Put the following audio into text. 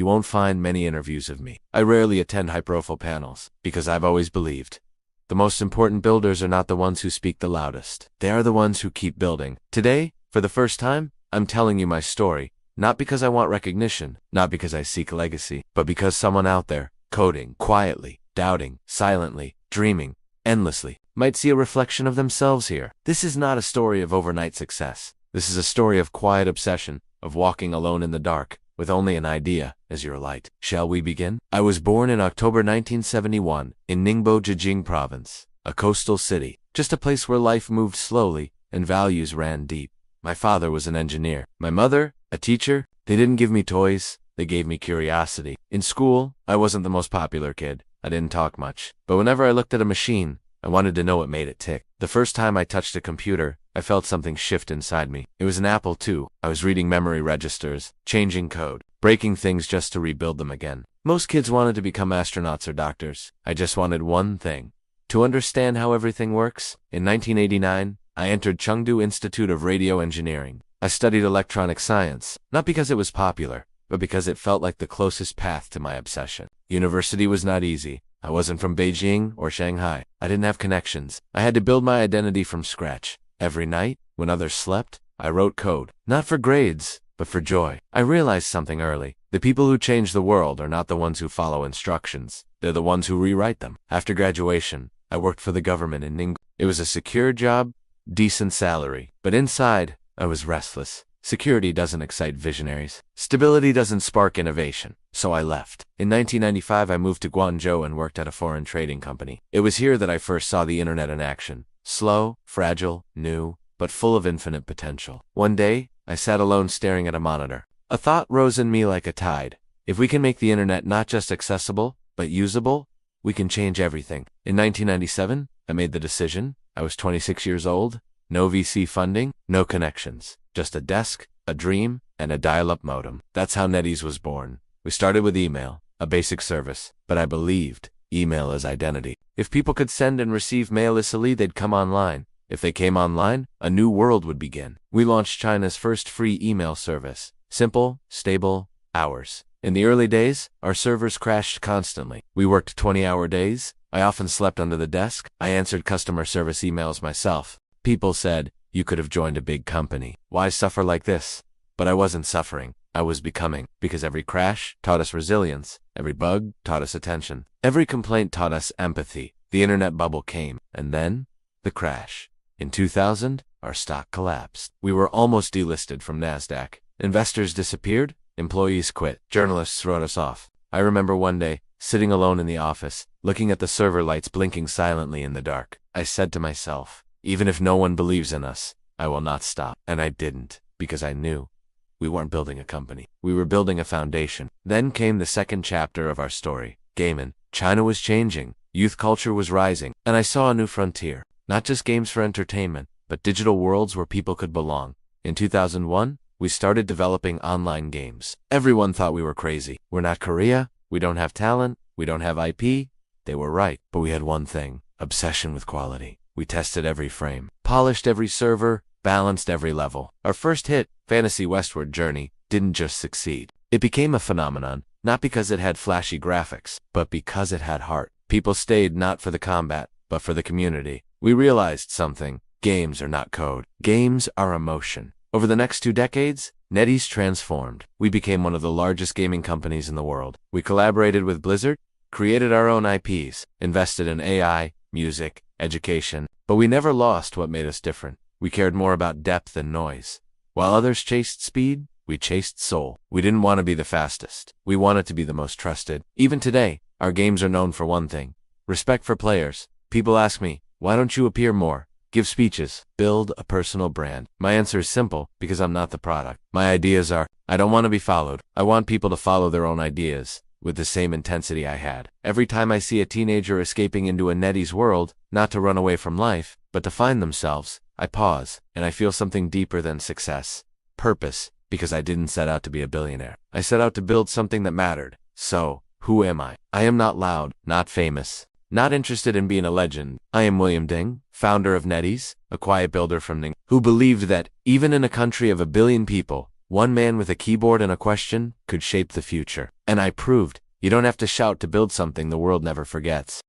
you won't find many interviews of me. I rarely attend high-profile panels, because I've always believed the most important builders are not the ones who speak the loudest. They are the ones who keep building. Today, for the first time, I'm telling you my story, not because I want recognition, not because I seek legacy, but because someone out there, coding, quietly, doubting, silently, dreaming, endlessly, might see a reflection of themselves here. This is not a story of overnight success. This is a story of quiet obsession, of walking alone in the dark, with only an idea as your light. Shall we begin? I was born in October 1971 in Ningbo, Zhejiang Province, a coastal city, just a place where life moved slowly and values ran deep. My father was an engineer. My mother, a teacher. They didn't give me toys, they gave me curiosity. In school, I wasn't the most popular kid. I didn't talk much. But whenever I looked at a machine, I wanted to know what made it tick. The first time I touched a computer, I felt something shift inside me. It was an Apple II. I was reading memory registers, changing code, breaking things just to rebuild them again. Most kids wanted to become astronauts or doctors. I just wanted one thing: to understand how everything works. In 1989, I entered Chengdu Institute of Radio Engineering. I studied electronic science, not because it was popular, but because it felt like the closest path to my obsession. University was not easy. I wasn't from Beijing or Shanghai. I didn't have connections. I had to build my identity from scratch. Every night, when others slept, I wrote code, not for grades, but for joy. I realized something early. The people who change the world are not the ones who follow instructions. They're the ones who rewrite them. After graduation, I worked for the government in Ningbo. It was a secure job, decent salary, but inside, I was restless. Security doesn't excite visionaries. Stability doesn't spark innovation. So I left. In 1995, I moved to Guangzhou and worked at a foreign trading company. It was here that I first saw the internet in action. Slow, fragile, new, but full of infinite potential. One day, I sat alone staring at a monitor. A thought rose in me like a tide. If we can make the internet not just accessible, but usable, we can change everything. In 1997, I made the decision. I was 26 years old. No VC funding, no connections. Just a desk, a dream, and a dial-up modem. That's how NetEase was born. We started with email, a basic service, but I believed email is identity. If people could send and receive mail easily, they'd come online. If they came online, a new world would begin. We launched China's first free email service. Simple, stable, hours. In the early days, our servers crashed constantly. We worked 20-hour days. I often slept under the desk. I answered customer service emails myself. People said, "You could have joined a big company. Why suffer like this?" But I wasn't suffering. I was becoming, because every crash taught us resilience. Every bug taught us attention. Every complaint taught us empathy. The internet bubble came, and then the crash. In 2000, our stock collapsed. We were almost delisted from NASDAQ. Investors disappeared. Employees quit. Journalists wrote us off. I remember one day, sitting alone in the office, looking at the server lights blinking silently in the dark. I said to myself, even if no one believes in us, I will not stop. And I didn't, because I knew we weren't building a company. We were building a foundation. Then came the second chapter of our story. Gaming. China was changing. Youth culture was rising. And I saw a new frontier. Not just games for entertainment, but digital worlds where people could belong. In 2001, we started developing online games. Everyone thought we were crazy. We're not Korea. We don't have talent. We don't have IP. They were right. But we had one thing: obsession with quality. We tested every frame, polished every server, balanced every level. Our first hit, Fantasy Westward Journey, didn't just succeed. It became a phenomenon, not because it had flashy graphics, but because it had heart. People stayed not for the combat, but for the community. We realized something. Games are not code. Games are emotion. Over the next 2 decades, NetEase transformed. We became one of the largest gaming companies in the world. We collaborated with Blizzard, created our own IPs, invested in AI, music, education, but we never lost what made us different. We cared more about depth than noise. While others chased speed, we chased soul. We didn't want to be the fastest. We wanted to be the most trusted. Even today, our games are known for one thing: respect for players. People ask me, why don't you appear more? Give speeches, build a personal brand. My answer is simple, because I'm not the product. My ideas are, I don't want to be followed. I want people to follow their own ideas with the same intensity I had. Every time I see a teenager escaping into a NetEase world, not to run away from life, but to find themselves, I pause, and I feel something deeper than success. Purpose, because I didn't set out to be a billionaire. I set out to build something that mattered. So, who am I? I am not loud, not famous, not interested in being a legend. I am William Ding, founder of NetEase, a quiet builder from Ning, who believed that, even in a country of 1 billion people, One man with a keyboard and a question could shape the future. And I proved, you don't have to shout to build something the world never forgets.